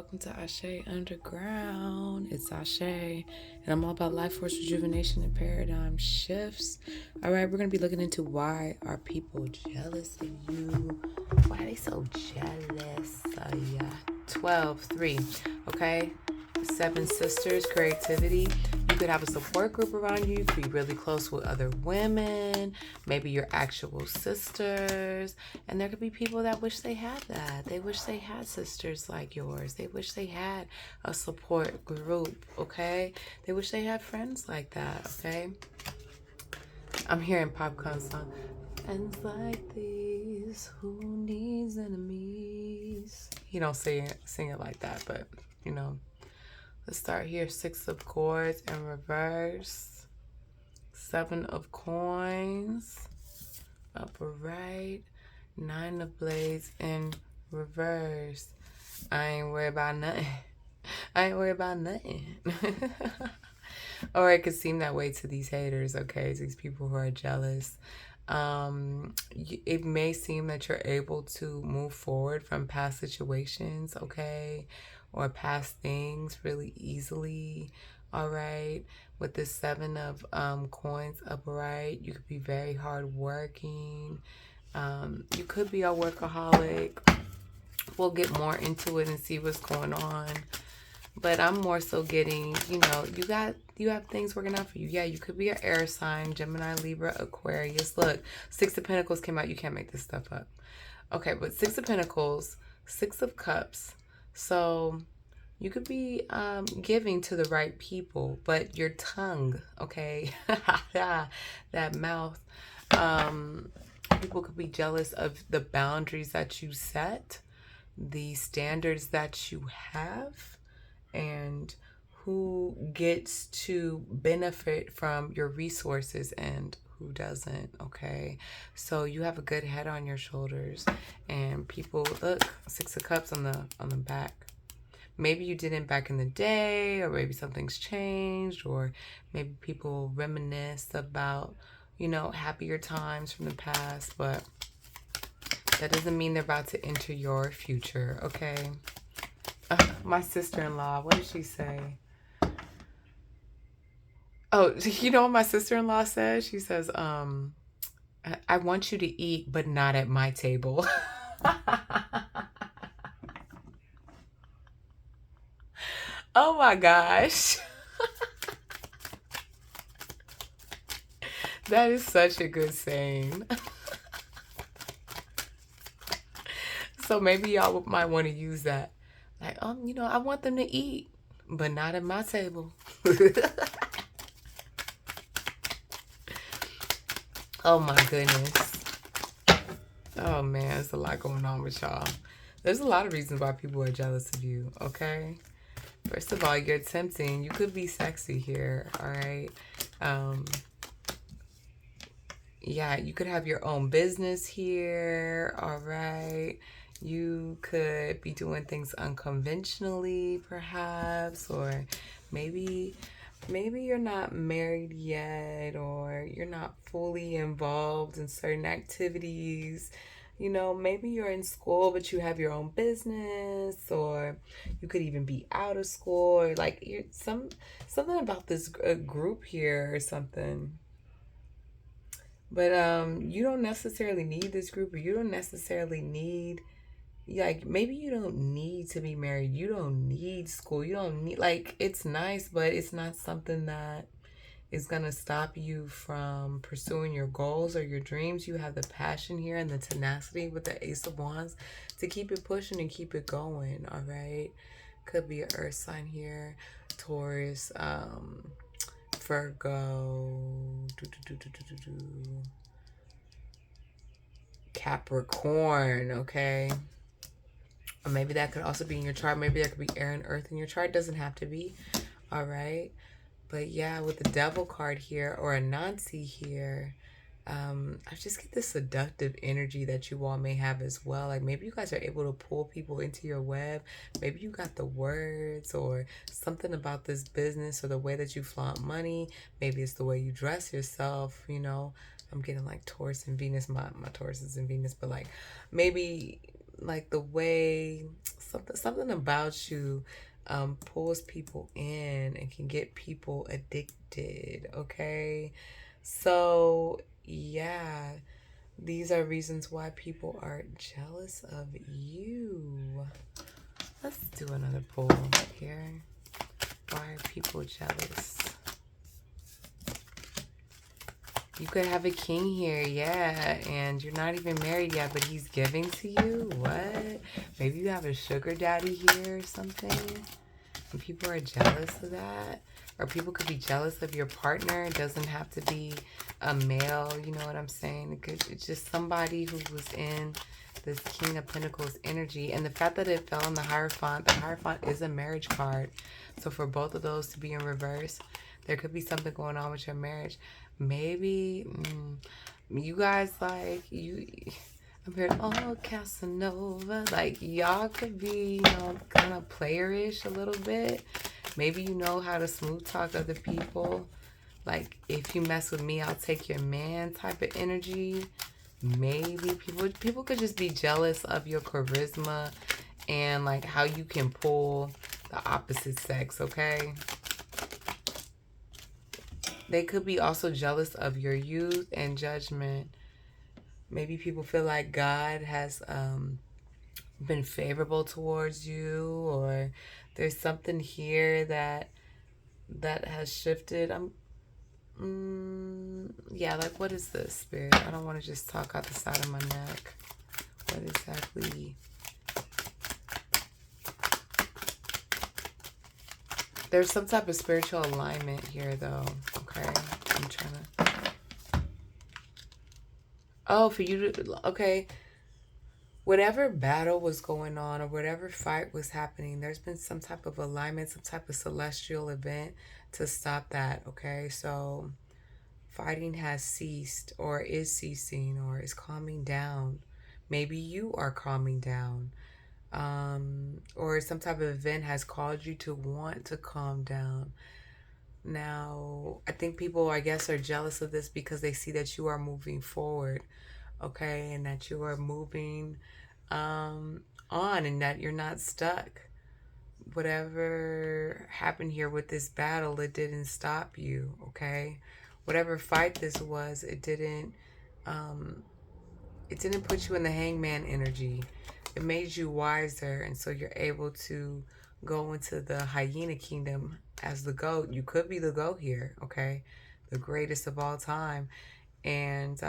welcome to Asè'Underground. It's Asè, and I'm all about life force rejuvenation and paradigm shifts. All right, we're going to be looking into why are people jealous of you? Why are they so jealous? 12, 3, okay? 7 sisters, creativity. You could have a support group around you. You could be really close with other women, maybe your actual sisters. And there could be people that wish they had that. They wish they had sisters like yours. They wish they had a support group, okay? They wish they had friends like that, okay? I'm hearing Popcorn song. Friends like these, who needs enemies? You don't sing it like that, but you know. Let's start here. 6 of Swords in reverse. 7 of Coins. Upper right. 9 of Blades in reverse. I ain't worried about nothing. I ain't worried about nothing. Or it could seem that way to these haters, okay? To these people who are jealous. It may seem that you're able to move forward from past situations, okay? Or past things really easily, all right? With this 7 of Coins upright, you could be very hardworking. You could be a workaholic. We'll get more into it and see what's going on. But I'm more so getting, you have things working out for you. Yeah, you could be an air sign, Gemini, Libra, Aquarius. Look, 6 of Pentacles came out. You can't make this stuff up. Okay, but 6 of Pentacles, 6 of Cups. So you could be giving to the right people, but your tongue, okay, that mouth, people could be jealous of the boundaries that you set, the standards that you have, and who gets to benefit from your resources and who doesn't, okay? So you have a good head on your shoulders, and people, look, 6 of Cups on the back. Maybe you didn't back in the day, or maybe something's changed, or maybe people reminisce about, happier times from the past, but that doesn't mean they're about to enter your future, okay? My sister-in-law, what did she say? Oh, you know what my sister-in-law says? She says, I want you to eat, but not at my table. Oh my gosh. That is such a good saying. So maybe y'all might want to use that. Like, I want them to eat, but not at my table. Oh my goodness. Oh man, there's a lot going on with y'all. There's a lot of reasons why people are jealous of you, okay? First of all, you're tempting. You could be sexy here, all right? Yeah, you could have your own business here, all right? You could be doing things unconventionally, perhaps, or maybe you're not married yet, or you're not fully involved in certain activities. Maybe you're in school, but you have your own business, or you could even be out of school, or like something about this group here or something. But you don't necessarily need this group, or you don't necessarily need, like, maybe you don't need to be married. You don't need school. You don't need, like, it's nice, but it's not something that is going to stop you from pursuing your goals or your dreams. You have the passion here and the tenacity with the Ace of Wands to keep it pushing and keep it going, all right? Could be an earth sign here, Taurus, Virgo, Capricorn, okay? Or maybe that could also be in your chart. Maybe that could be air and earth in your chart. It doesn't have to be, all right? But yeah, with the Devil card here or a Nazi here, I just get this seductive energy that you all may have as well. Like maybe you guys are able to pull people into your web. Maybe you got the words or something about this business or the way that you flaunt money. Maybe it's the way you dress yourself, I'm getting like Taurus and Venus. My Taurus is in Venus, but like maybe like the way something about you pulls people in and can get people addicted. Okay, so yeah, these are reasons why people are jealous of you. Let's do another poll here. Why are people jealous? You could have a king here, yeah, and you're not even married yet, but he's giving to you? What? Maybe you have a sugar daddy here or something, and people are jealous of that. Or people could be jealous of your partner. It doesn't have to be a male, you know what I'm saying? It's just somebody who was in this King of Pentacles energy. And the fact that it fell in the Hierophant is a marriage card. So for both of those to be in reverse, there could be something going on with your marriage. Maybe you guys I'm here, oh, Casanova. Like, y'all could be, kind of playerish a little bit. Maybe you know how to smooth talk other people. Like, if you mess with me, I'll take your man type of energy. Maybe people could just be jealous of your charisma and, like, how you can pull the opposite sex, okay? They could be also jealous of your youth and judgment. Maybe people feel like God has been favorable towards you, or there's something here that has shifted. Yeah, like, what is this, Spirit? I don't want to just talk out the side of my neck. What exactly? There's some type of spiritual alignment here, though. Okay, I'm trying to. Oh, for you to. Okay. Whatever battle was going on or whatever fight was happening, there's been some type of alignment, some type of celestial event to stop that, okay? So fighting has ceased or is ceasing or is calming down. Maybe you are calming down. Or some type of event has caused you to want to calm down. Now, I think people, I guess, are jealous of this because they see that you are moving forward, okay? And that you are moving on and that you're not stuck. Whatever happened here with this battle, it didn't stop you, okay? Whatever fight this was, it didn't put you in the hangman energy. It made you wiser, and so you're able to go into the hyena kingdom as the goat. You could be the goat here, okay? The greatest of all time. And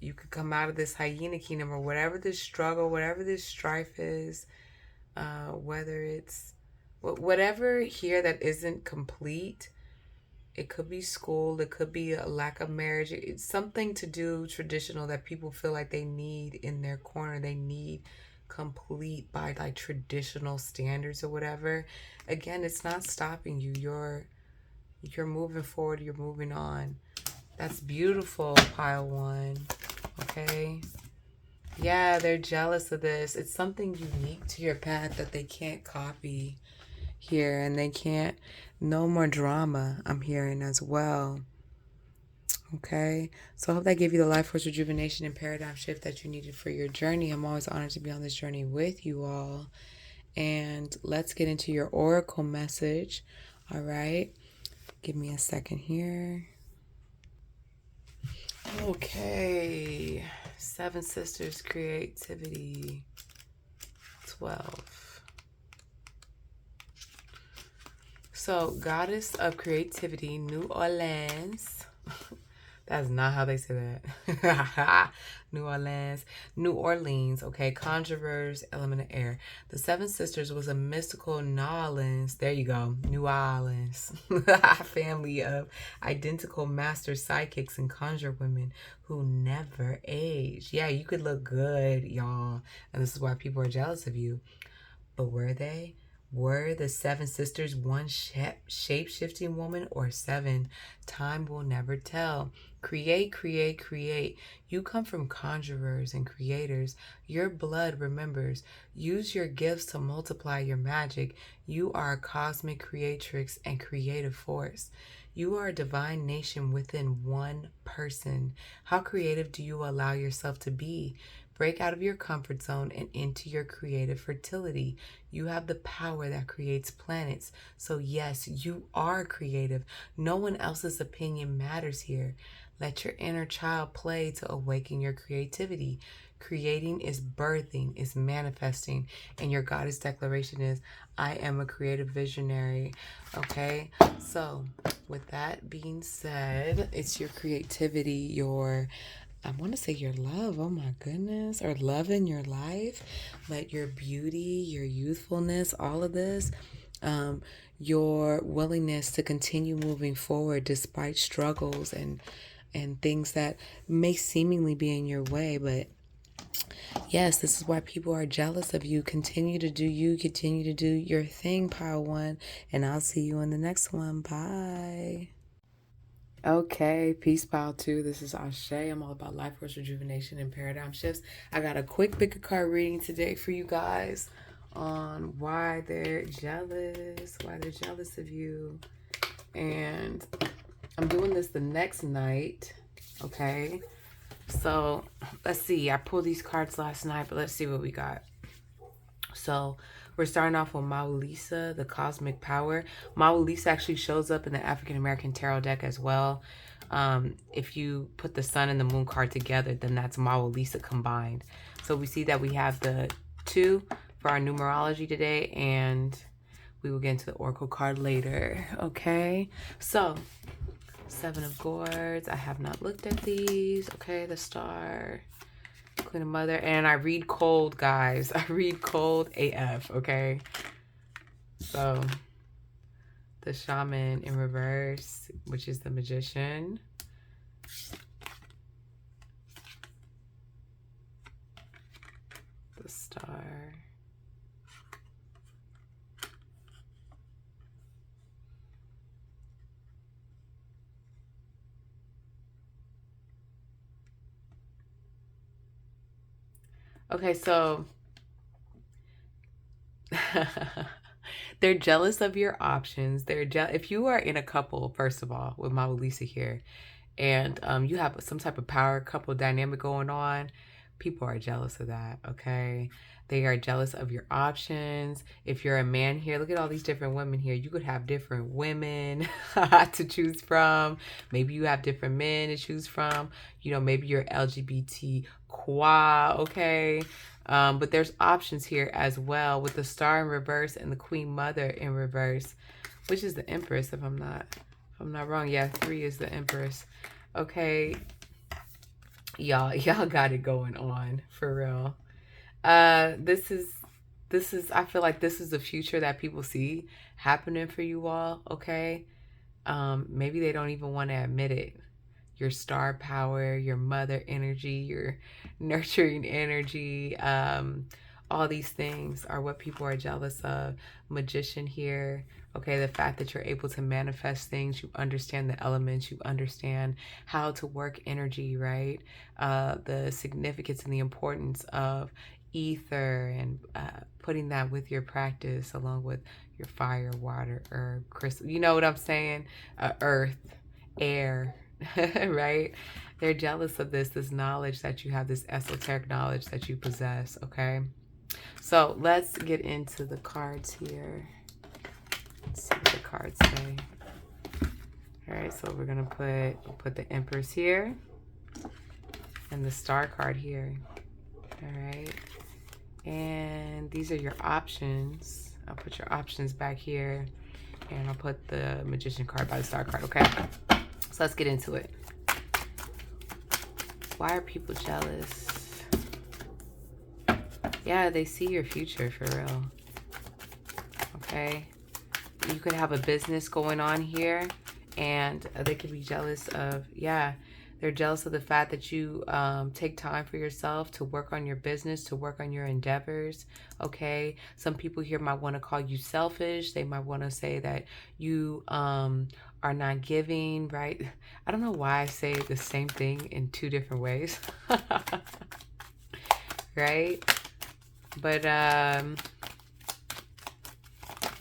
you could come out of this hyena kingdom or whatever this struggle, whatever this strife is, whether it's whatever here that isn't complete. It could be school, it could be a lack of marriage. It's something to do traditional that people feel like they need in their corner. They need complete by like traditional standards or whatever. Again, it's not stopping you. You're moving forward, you're moving on. That's beautiful, pile one. Okay. Yeah, they're jealous of this. It's something unique to your path that they can't copy here, and they can't. No more drama, I'm hearing as well. Okay, so I hope that gave you the life force rejuvenation and paradigm shift that you needed for your journey. I'm always honored to be on this journey with you all. And let's get into your oracle message. All right, give me a second here. Okay, Seven Sisters Creativity 12. So, Goddess of Creativity, New Orleans. That's not how they say that. New Orleans, okay. Conjurers, element of air. The Seven Sisters was a mystical New Orleans. There you go. New Orleans. Family of identical master psychics and conjure women who never age. Yeah, you could look good, y'all. And this is why people are jealous of you. But were they? Were the Seven Sisters one shape-shifting woman or seven? Time will never tell. Create, create, create. You come from conjurers and creators. Your blood remembers. Use your gifts to multiply your magic. You are a cosmic creatrix and creative force. You are a divine nation within one person. How creative do you allow yourself to be? Break out of your comfort zone and into your creative fertility. You have the power that creates planets. So yes, you are creative. No one else's opinion matters here. Let your inner child play to awaken your creativity. Creating is birthing, is manifesting. And your goddess declaration is, I am a creative visionary. Okay? So, with that being said, it's your creativity, your, I want to say your love, oh my goodness, or love in your life. Let your beauty, your youthfulness, all of this, your willingness to continue moving forward despite struggles and things that may seemingly be in your way. But yes, this is why people are jealous of you. Continue to do you, continue to do your thing, Power One, and I'll see you in the next one. Bye. Okay, peace, pile two. This is Asè. I'm all about life force rejuvenation and paradigm shifts. I got a quick pick a card reading today for you guys on why they're jealous of you. And I'm doing this the next night, okay? So let's see. I pulled these cards last night, but let's see what we got. So we're starting off with Maulisa, the cosmic power. Maulisa actually shows up in the African American tarot deck as well. If you put the sun and the moon card together, then that's Maulisa combined. So we see that we have the 2 for our numerology today, and we will get into the oracle card later. Okay, so 7 of Gourds. I have not looked at these. Okay, the Star, Queen of Mother, and I read cold, guys. I read cold AF, okay? So, the Shaman in reverse, which is the Magician. The Star. Okay, so they're jealous of your options. If you are in a couple, first of all, with Maulisa here, and you have some type of power couple dynamic going on, people are jealous of that, okay? They are jealous of your options. If you're a man here, look at all these different women here. You could have different women to choose from. Maybe you have different men to choose from. You know, maybe you're LGBT qua, okay? But there's options here as well with the Star in reverse and the Queen Mother in reverse, which is the Empress, if I'm not wrong. Yeah, 3 is the Empress. Okay, y'all got it going on for real. This is I feel like this is the future that people see happening for you all. Okay, maybe they don't even want to admit it. Your star power, your mother energy, your nurturing energy, all these things are what people are jealous of. Magician here. Okay, the fact that you're able to manifest things, you understand the elements, you understand how to work energy, right? The significance and the importance of ether and putting that with your practice along with your fire, water, herb, crystal. You know what I'm saying? Earth, air, right? They're jealous of this knowledge that you have, this esoteric knowledge that you possess, okay? So let's get into the cards here. Let's see what the cards say. All right, so we're gonna put the Empress here and the Star card here. All right, and these are your options. I'll put your options back here, and I'll put the Magician card by the Star card. Okay, so let's get into it. Why are people jealous? Yeah, they see your future for real. Okay, you could have a business going on here, and they could be jealous of, yeah, they're jealous of the fact that you take time for yourself to work on your business, to work on your endeavors, okay? Some people here might want to call you selfish. They might want to say that you are not giving, right? I don't know why I say the same thing in 2 different ways, right? But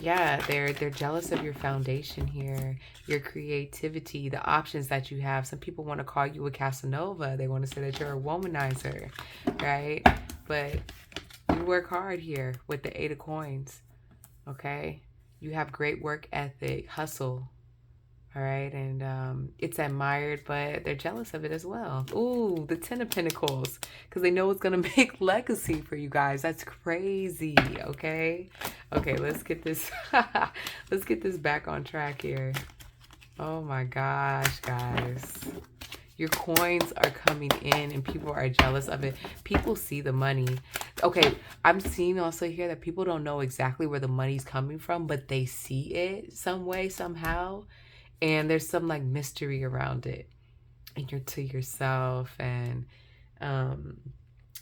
Yeah, they're jealous of your foundation here, your creativity, the options that you have. Some people want to call you a Casanova. They want to say that you're a womanizer, right? But you work hard here with the 8 of coins, okay? You have great work ethic, hustle, all right? And it's admired, but they're jealous of it as well. Ooh, the 10 of Pentacles, because they know it's going to make legacy for you guys. That's crazy, okay? Okay, let's get this, let's get this back on track here. Oh my gosh, guys. Your coins are coming in and people are jealous of it. People see the money. Okay, I'm seeing also here that people don't know exactly where the money's coming from, but they see it some way, somehow. And there's some like mystery around it. And you're to yourself, and um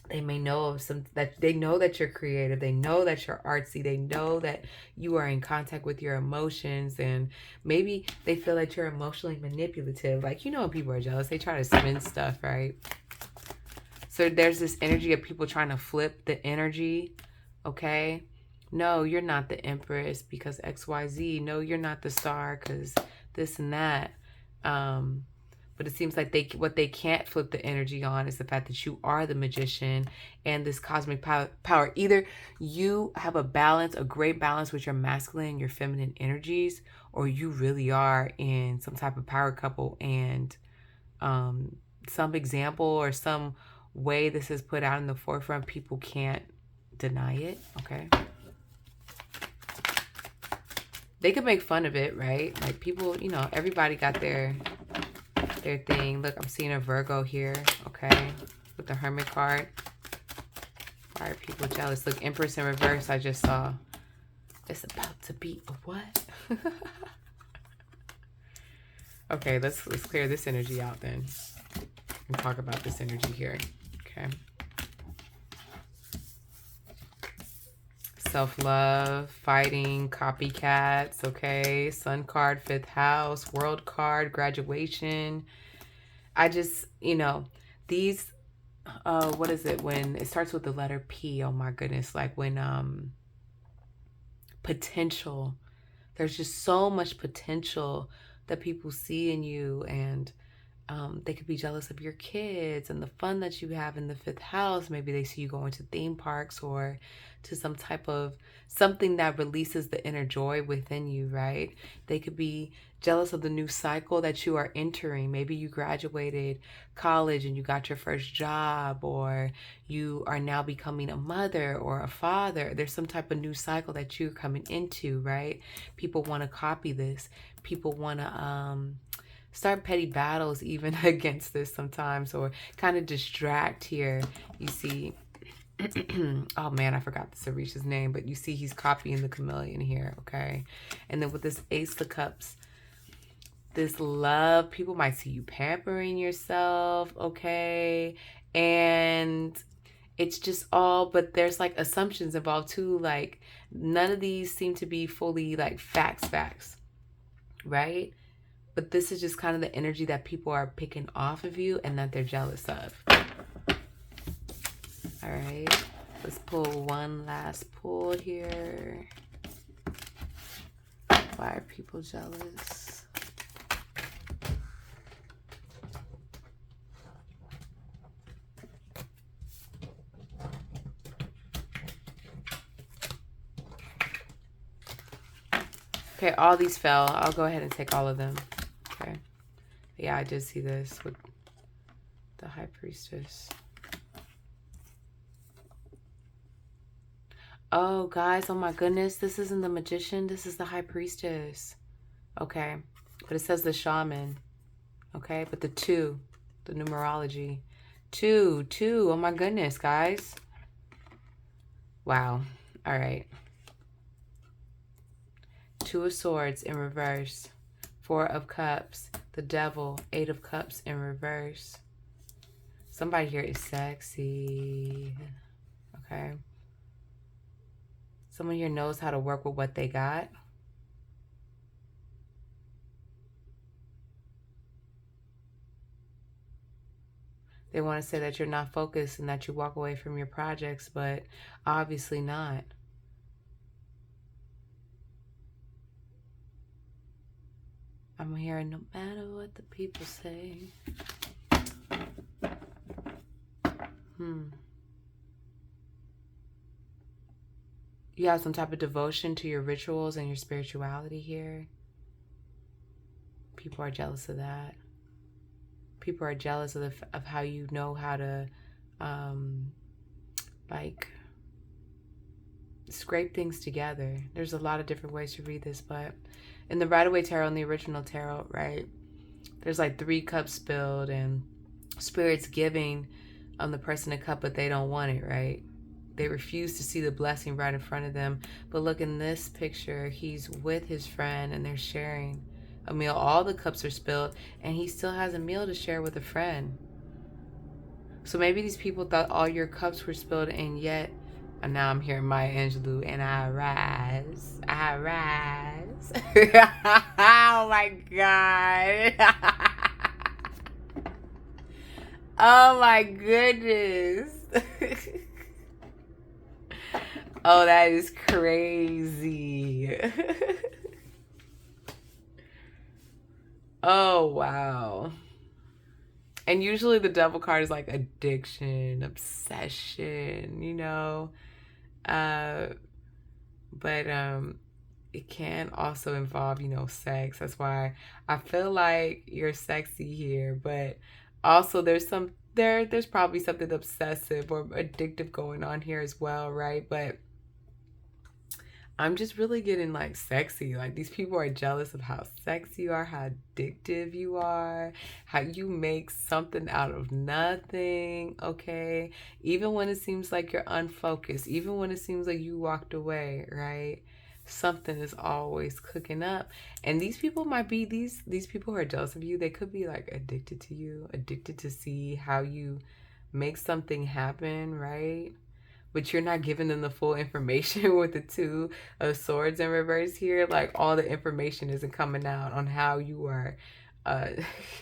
they may know of some, that they know that you're creative, they know that you're artsy, they know that you are in contact with your emotions, and maybe they feel that you're emotionally manipulative. Like, you know, when people are jealous, they try to spin stuff, right? So there's this energy of people trying to flip the energy. Okay, no, you're not the empress because XYZ. No, you're not the star because this and that. But it seems like what they can't flip the energy on is the fact that you are the magician and this cosmic power. Either you have a balance, a great balance with your masculine and your feminine energies, or you really are in some type of power couple, and some example or some way this is put out in the forefront, people can't deny it, okay? They could make fun of it, right? Like, people, you know, everybody got their thing. Look, I'm seeing a Virgo here, okay, with the Hermit card. Why are people jealous? Look, Empress in reverse, I just saw. It's about to be a what? Okay, let's clear this energy out then and talk about this energy here, okay? Self-love, fighting, copycats, okay? Sun card, 5th house, world card, graduation. I just, you know, these, what is it? When it starts with the letter P, oh my goodness. Like when, potential. There's just so much potential that people see in you, and they could be jealous of your kids and the fun that you have in the 5th house. Maybe they see you going to theme parks or to some type of something that releases the inner joy within you, right? They could be jealous of the new cycle that you are entering. Maybe you graduated college and you got your first job, or you are now becoming a mother or a father. There's some type of new cycle that you're coming into, right? People want to copy this. People want to start petty battles even against this sometimes, or kind of distract here. You see, oh man, I forgot the Sarisha's name, but you see he's copying the chameleon here, okay? And then with this Ace of Cups, this love, people might see you pampering yourself, okay? And it's just all, but there's like assumptions involved too. Like, none of these seem to be fully like facts, right? But this is just kind of the energy that people are picking off of you and that they're jealous of. All right, let's pull one last pull here. Why are people jealous? Okay, all these fell. I'll go ahead and take all of them. Okay. Yeah, I did see this with the High Priestess. Oh, guys, oh my goodness. This isn't the Magician. This is the High Priestess. Okay. But it says the Shaman. Okay. But the 2, the numerology. 2. Oh my goodness, guys. Wow. All right. 2 of Swords in reverse. 4 of Cups. The Devil. 8 of Cups in reverse. Somebody here is sexy. Okay. Someone here knows how to work with what they got. They want to say that you're not focused and that you walk away from your projects, but obviously not. I'm hearing no matter what the people say. You have some type of devotion to your rituals and your spirituality here. People are jealous of that. People are jealous of how you know how to like scrape things together. There's a lot of different ways to read this, but in the Rider-Waite Tarot and the original tarot, right, there's like 3 cups spilled and Spirit's giving the person a cup, but they don't want it, right? They refuse to see the blessing right in front of them. But look, in this picture, he's with his friend and they're sharing a meal. All the cups are spilled and he still has a meal to share with a friend. So maybe these people thought all your cups were spilled, and yet, and now I'm hearing Maya Angelou, and I rise. Oh my God. Oh my goodness. Oh, that is crazy. Oh, wow. And usually the devil card is like addiction, obsession, you know. But it can also involve, you know, sex. That's why I feel like you're sexy here, but also there's probably something obsessive or addictive going on here as well, right? But I'm just really getting like sexy. Like these people are jealous of how sexy you are, how addictive you are, how you make something out of nothing, okay? Even when it seems like you're unfocused, even when it seems like you walked away, right? Something is always cooking up. And these people might be, these people who are jealous of you, they could be like addicted to you, addicted to see how you make something happen, right? But you're not giving them the full information with the 2 of Swords in reverse here. Like all the information isn't coming out on how you are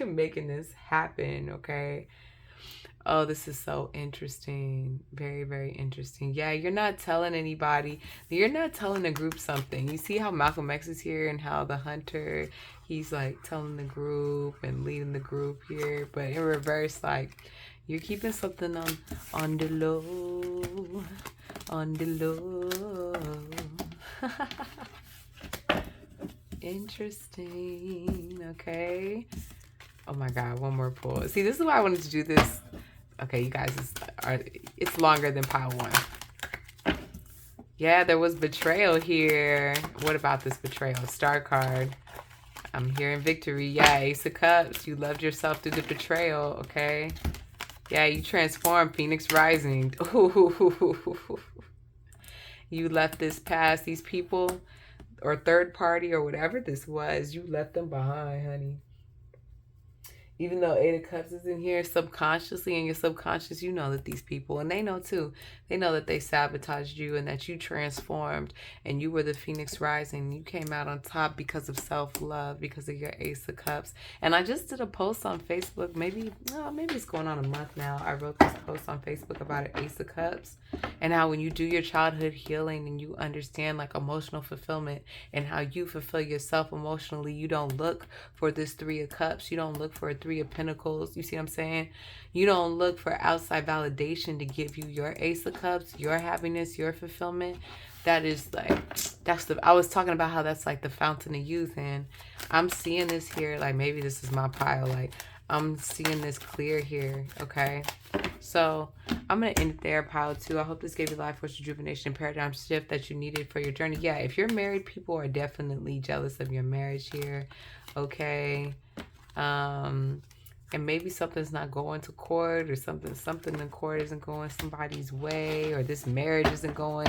making this happen, okay? Oh, this is so interesting. Very, very interesting. Yeah, you're not telling anybody. You're not telling a group something. You see how Malcolm X is here and how the hunter, he's like telling the group and leading the group here. But in reverse, like you're keeping something on the low. On the low. Interesting. Okay. Oh my God, one more pull. See, this is why I wanted to do this. Okay, you guys, it's longer than pile 1. Yeah, there was betrayal here. What about this betrayal? Star card. I'm hearing victory. Yeah, Ace of Cups. You loved yourself through the betrayal, okay? Yeah, you transformed. Phoenix Rising. Ooh. You left this past. These people or third party or whatever this was, you left them behind, honey. Even though 8 of Cups is in here, subconsciously in your subconscious, you know that these people, and they know too, they know that they sabotaged you and that you transformed and you were the Phoenix Rising. You came out on top because of self-love, because of your Ace of Cups. And I just did a post on Facebook, maybe it's going on a month now. I wrote this post on Facebook about an Ace of Cups and how when you do your childhood healing and you understand like emotional fulfillment and how you fulfill yourself emotionally, you don't look for this 3 of Cups. You don't look for a 3 of Pentacles. You see what I'm saying? You don't look for outside validation to give you your Ace of Cups, your happiness, your fulfillment. That is like, I was talking about how that's like the fountain of youth, and I'm seeing this here, like maybe this is my pile, like I'm seeing this clear here, okay? So I'm going to end it there, pile 2. I hope this gave you life force rejuvenation and paradigm shift that you needed for your journey. Yeah, if you're married, people are definitely jealous of your marriage here, okay? And maybe something's not going to court, or something in court isn't going somebody's way, or this marriage isn't going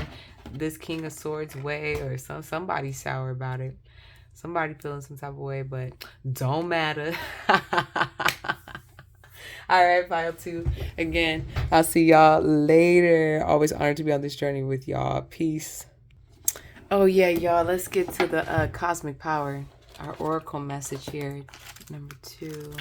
this King of Swords way, or somebody's sour about it. Somebody feeling some type of way, but don't matter. All right, pile 2. Again, I'll see y'all later. Always honored to be on this journey with y'all. Peace. Oh yeah, y'all. Let's get to the cosmic power. Our oracle message here, number 2.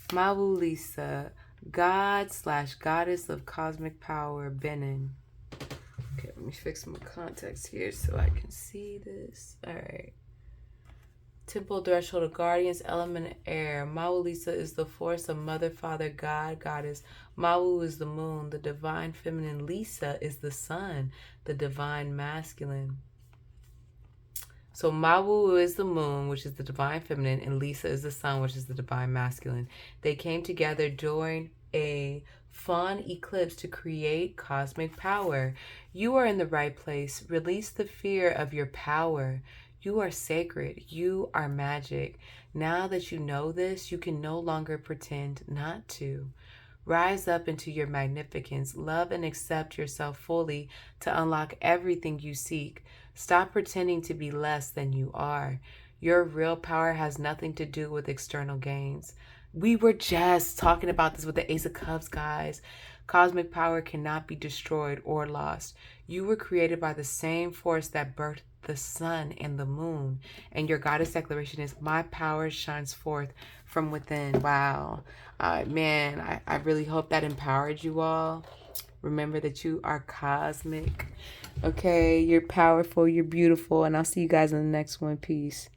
Mabu Lisa, God/Goddess of Cosmic Power, Benin. Okay, let me fix my context here so I can see this. All right. Temple threshold of guardians, element air. Mawu Lisa is the force of mother, father, God, goddess. Mawu is the moon. The divine feminine Lisa is the sun, the divine masculine. So Mawu is the moon, which is the divine feminine, and Lisa is the sun, which is the divine masculine. They came together during a fun eclipse to create cosmic power. You are in the right place. Release the fear of your power. You are sacred. You are magic. Now that you know this, you can no longer pretend not to. Rise up into your magnificence. Love and accept yourself fully to unlock everything you seek. Stop pretending to be less than you are. Your real power has nothing to do with external gains. We were just talking about this with the Ace of Cups, guys. Cosmic power cannot be destroyed or lost. You were created by the same force that birthed the sun and the moon. And your goddess declaration is, my power shines forth from within. Wow. Man, I really hope that empowered you all. Remember that you are cosmic. Okay, you're powerful, you're beautiful, and I'll see you guys in the next one. Peace.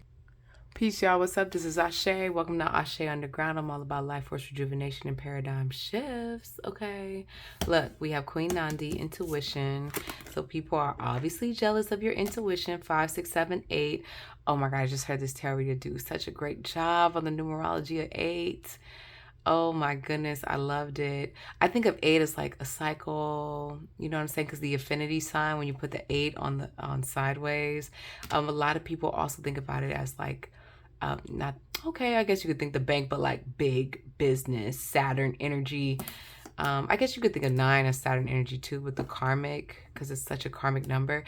Peace, y'all. What's up? This is Asè. Welcome to Asè'Underground. I'm all about life force rejuvenation and paradigm shifts. Okay. Look, we have Queen Nandi, intuition. So people are obviously jealous of your intuition. 5, 6, 7, 8. Oh my God, I just heard this tarot reader do such a great job on the numerology of 8. Oh my goodness, I loved it. I think of 8 as like a cycle, you know what I'm saying? Because the affinity sign, when you put the 8 on sideways, a lot of people also think about it as like, not, okay, I guess you could think the bank, but like big business, Saturn energy. I guess you could think of 9 as Saturn energy too with the karmic, because it's such a karmic number.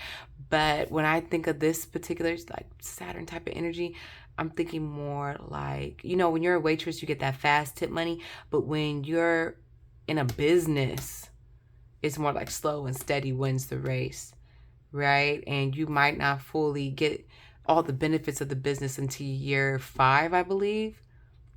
But when I think of this particular like Saturn type of energy, I'm thinking more like, you know, when you're a waitress, you get that fast tip money. But when you're in a business, it's more like slow and steady wins the race, right? And you might not fully get all the benefits of the business until year 5, I believe.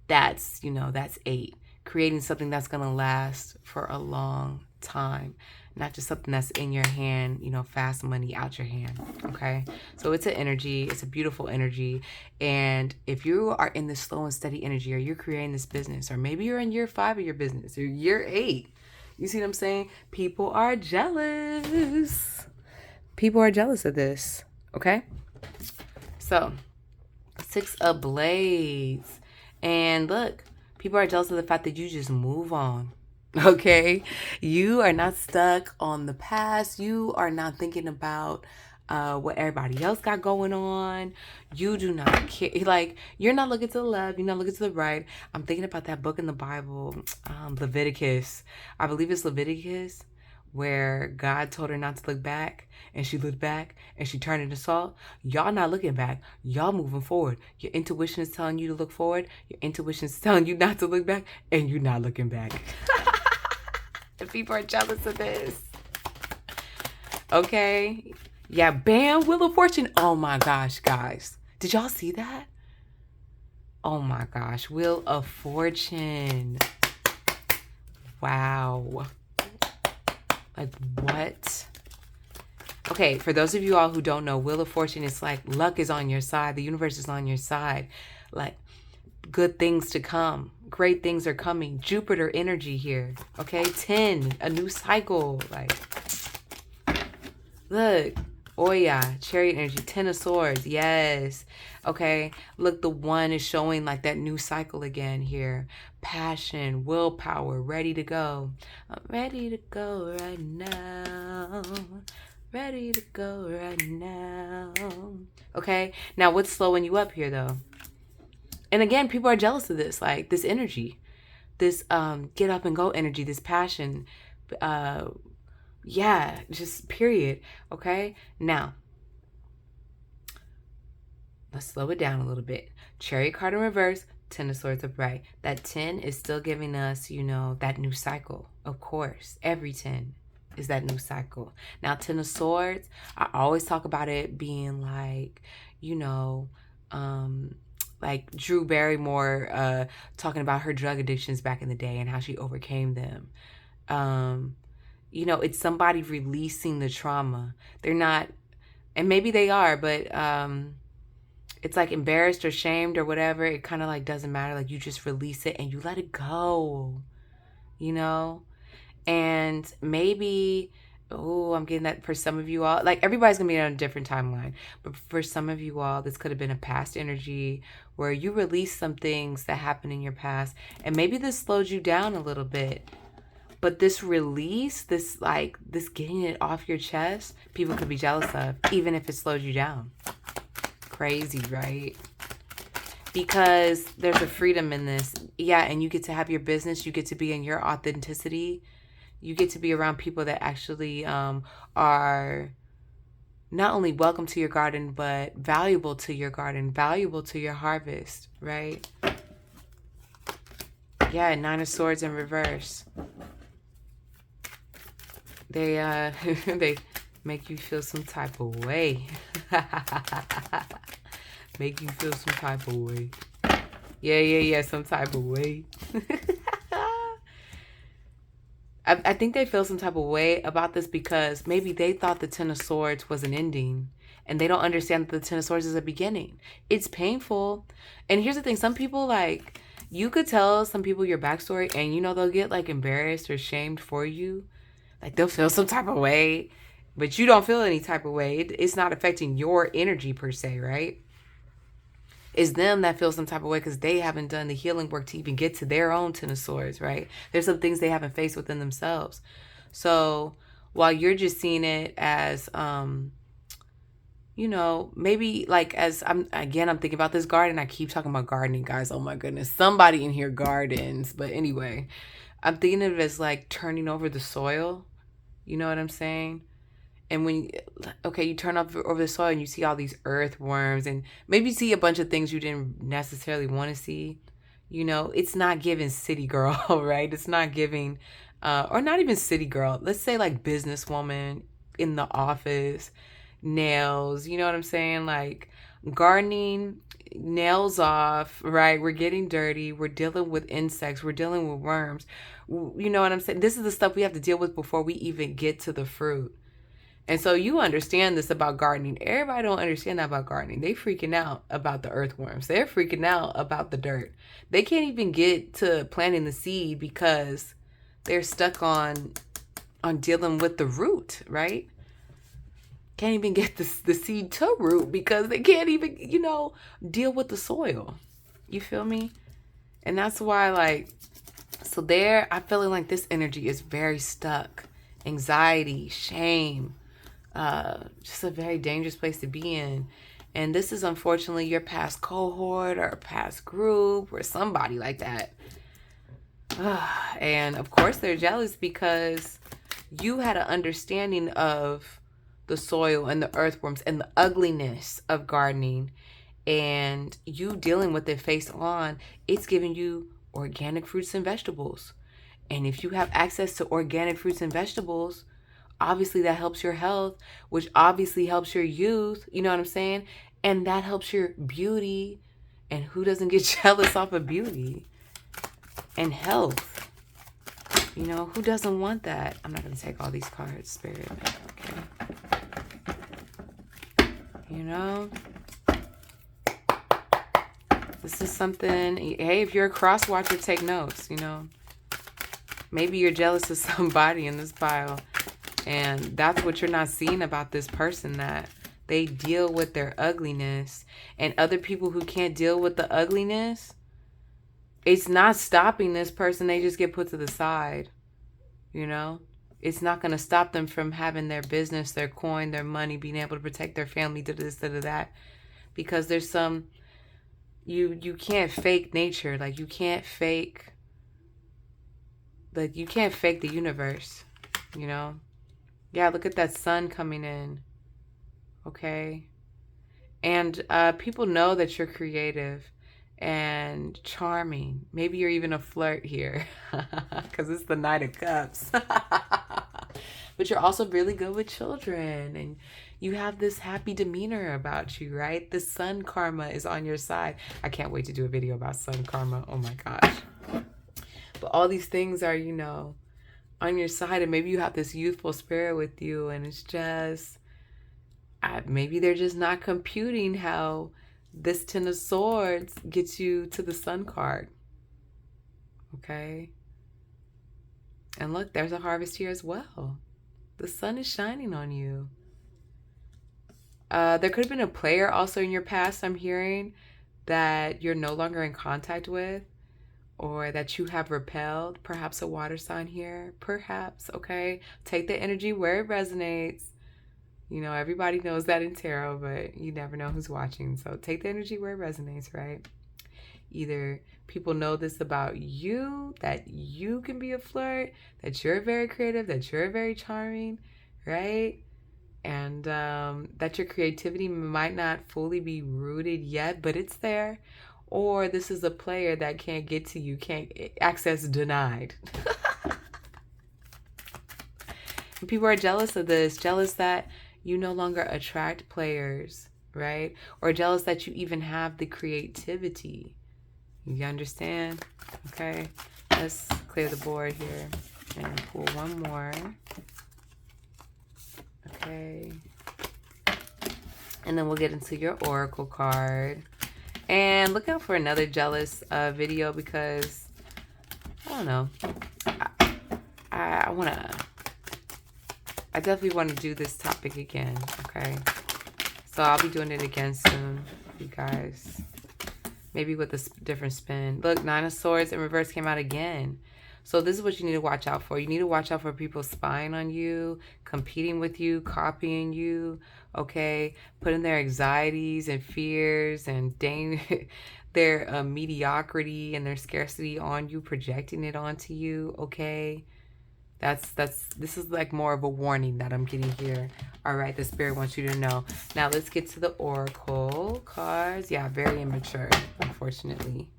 That's, you know, that's 8. Creating something that's going to last for a long time. Not just something that's in your hand, you know, fast money out your hand, okay? So it's an energy. It's a beautiful energy. And if you are in this slow and steady energy, or you're creating this business, or maybe you're in year 5 of your business, or year 8, you see what I'm saying? People are jealous. People are jealous of this, okay? So, 6 of Blades. And look, people are jealous of the fact that you just move on. Okay, you are not stuck on the past. You are not thinking about what everybody else got going on. You do not care. Like, you're not looking to the left. You're not looking to the right. I'm thinking about that book in the Bible, Leviticus. I believe it's Leviticus, where God told her not to look back, and she looked back, and she turned into salt. Y'all not looking back. Y'all moving forward. Your intuition is telling you to look forward. Your intuition is telling you not to look back, and you're not looking back. And people are jealous of this. Okay. Yeah, bam, Wheel of Fortune. Oh my gosh, guys. Did y'all see that? Oh my gosh, Wheel of Fortune. Wow. Like, what? Okay, for those of you all who don't know, Wheel of Fortune is like luck is on your side. The universe is on your side. Like, good things to come. Great things are coming. Jupiter energy here. Okay, 10, a new cycle. Like, look. Oh yeah, Chariot energy, 10 of Swords. Yes. Okay, look, the 1 is showing like that new cycle again here. Passion, willpower, ready to go. I'm ready to go right now. Ready to go right now. Okay, now what's slowing you up here though? And again, people are jealous of this, like this energy, this get up and go energy, this passion. Yeah, just period. Okay, now let's slow it down a little bit. Chariot card in reverse, 10 of Swords upright. That 10 is still giving us, you know, that new cycle. Of course, every 10 is that new cycle. Now, 10 of Swords, I always talk about it being like, you know, like Drew Barrymore talking about her drug addictions back in the day and how she overcame them. you know, it's somebody releasing the trauma. They're not, and maybe they are, but it's like embarrassed or shamed or whatever. It kind of like doesn't matter. Like you just release it and you let it go, you know? And maybe, oh, I'm getting that for some of you all. Like everybody's gonna be on a different timeline. But for some of you all, this could have been a past energy where you released some things that happened in your past. And maybe this slowed you down a little bit. But this release, this getting it off your chest, people could be jealous of, even if it slows you down. Crazy, right? Because there's a freedom in this. Yeah, and you get to have your business. You get to be in your authenticity. You get to be around people that actually are not only welcome to your garden, but valuable to your garden, valuable to your harvest, right? Yeah, Nine of Swords in reverse. They they make you feel some type of way. Make you feel some type of way. Yeah, some type of way. I think they feel some type of way about this because maybe they thought the Ten of Swords was an ending and they don't understand that the Ten of Swords is a beginning. It's painful. And here's the thing. Some people, like, you could tell some people your backstory and, you know, they'll get, like, embarrassed or shamed for you. Like, they'll feel some type of way, but you don't feel any type of way. It's not affecting your energy per se, right? It's them that feel some type of way because they haven't done the healing work to even get to their own Ten of Swords, right? There's some things they haven't faced within themselves. So while you're just seeing it as, you know, maybe like as I'm thinking about this garden. I keep talking about gardening, guys. Oh my goodness. Somebody in here gardens. But anyway, I'm thinking of it as like turning over the soil. You know what I'm saying? And when, you turn over the soil and you see all these earthworms and maybe see a bunch of things you didn't necessarily want to see, you know, it's not giving city girl, right? It's not giving, or not even city girl. Let's say like businesswoman in the office, nails, you know what I'm saying? Like gardening, nails off, right? We're getting dirty. We're dealing with insects. We're dealing with worms. You know what I'm saying? This is the stuff we have to deal with before we even get to the fruit. And so you understand this about gardening. Everybody don't understand that about gardening. They freaking out about the earthworms. They're freaking out about the dirt. They can't even get to planting the seed because they're stuck on dealing with the root, right? Can't even get the seed to root because they can't even, you know, deal with the soil. You feel me? And that's why, like, so there, I'm feeling like this energy is very stuck. Anxiety, shame, just a very dangerous place to be in. And this is unfortunately your past cohort or past group or somebody like that. And of course they're jealous because you had an understanding of the soil and the earthworms and the ugliness of gardening, and you dealing with it face on. It's giving you organic fruits and vegetables. And if you have access to organic fruits and vegetables, obviously that helps your health, which obviously helps your youth. You know what I'm saying? And that helps your beauty. And who doesn't get jealous off of beauty and health? You know, who doesn't want that? I'm not going to take all these cards, Spirit. Okay. You know? This is something, hey, if you're a cross watcher, take notes, you know? Maybe you're jealous of somebody in this pile, and that's what you're not seeing about this person, that they deal with their ugliness. And other people who can't deal with the ugliness, it's not stopping this person. They just get put to the side, you know? It's not going to stop them from having their business, their coin, their money, being able to protect their family, to this, to that. Because there's some, you can't fake nature. Like, you can't fake the universe, you know? Yeah, look at that sun coming in, okay? And people know that you're creative and charming. Maybe you're even a flirt here because it's the Knight of Cups. But you're also really good with children, and you have this happy demeanor about you, right? The sun karma is on your side. I can't wait to do a video about sun karma. Oh my gosh. But all these things are, you know, on your side, and maybe you have this youthful spirit with you, and it's just, maybe they're just not computing how this Ten of Swords gets you to the Sun card. Okay? And look, there's a harvest here as well. The sun is shining on you. There could have been a player also in your past, I'm hearing, that you're no longer in contact with, or that you have repelled. Perhaps a water sign here. Perhaps, okay? Take the energy where it resonates. You know, everybody knows that in tarot, but you never know who's watching. So take the energy where it resonates, right? Either people know this about you, that you can be a flirt, that you're very creative, that you're very charming, right? And that your creativity might not fully be rooted yet, but it's there. Or this is a player that can't get to you, can't access denied. And people are jealous of this, jealous that you no longer attract players, right? Or jealous that you even have the creativity. You understand? Okay, let's clear the board here and pull one more. Okay. And then we'll get into your oracle card. And look out for another jealous video, because I don't know. I definitely want to do this topic again. Okay. So I'll be doing it again soon, you guys. Maybe with a different spin. Look, Nine of Swords in reverse came out again. So this is what you need to watch out for. You need to watch out for people spying on you, competing with you, copying you, okay? Putting their anxieties and fears and their mediocrity and their scarcity on you, projecting it onto you, okay? This is like more of a warning that I'm getting here. All right, the spirit wants you to know. Now let's get to the oracle cards. Yeah, very immature, unfortunately.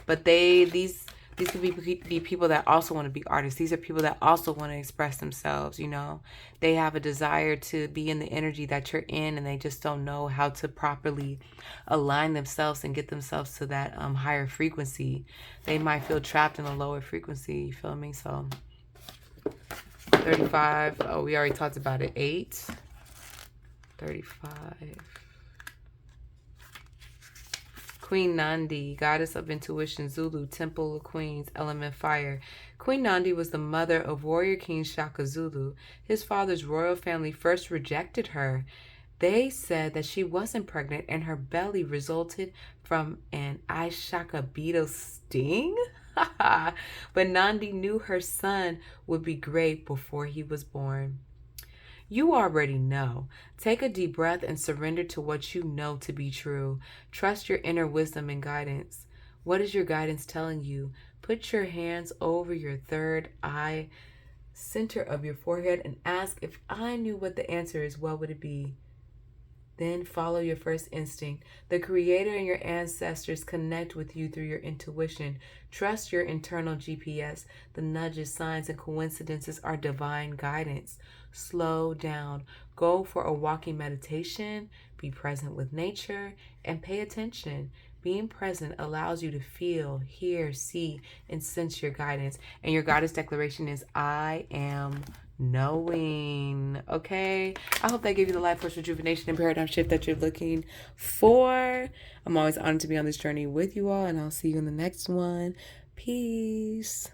But these could be people that also want to be artists. These are people that also want to express themselves, you know. They have a desire to be in the energy that you're in, and they just don't know how to properly align themselves and get themselves to that higher frequency. They might feel trapped in a lower frequency, you feel me? So 35. Oh, we already talked about it. 8. 35. Queen Nandi, goddess of intuition, Zulu, temple of queens, element fire. Queen Nandi was the mother of warrior king Shaka Zulu. His father's royal family first rejected her. They said that she wasn't pregnant and her belly resulted from an Ishaka beetle sting. But Nandi knew her son would be great before he was born. You already know. Take a deep breath and surrender to what you know to be true. Trust your inner wisdom and guidance. What is your guidance telling you? Put your hands over your third eye, center of your forehead, and ask, if I knew what the answer is, what would it be? Then follow your first instinct. The Creator and your ancestors connect with you through your intuition. Trust your internal GPS. The nudges, signs, and coincidences are divine guidance. Slow down. Go for a walking meditation. Be present with nature and pay attention. Being present allows you to feel, hear, see, and sense your guidance. And your goddess declaration is, I am knowing. Okay, I hope that gave you the life force rejuvenation and paradigm shift that you're looking for. I'm always honored to be on this journey with you all, and I'll see you in the next one. Peace.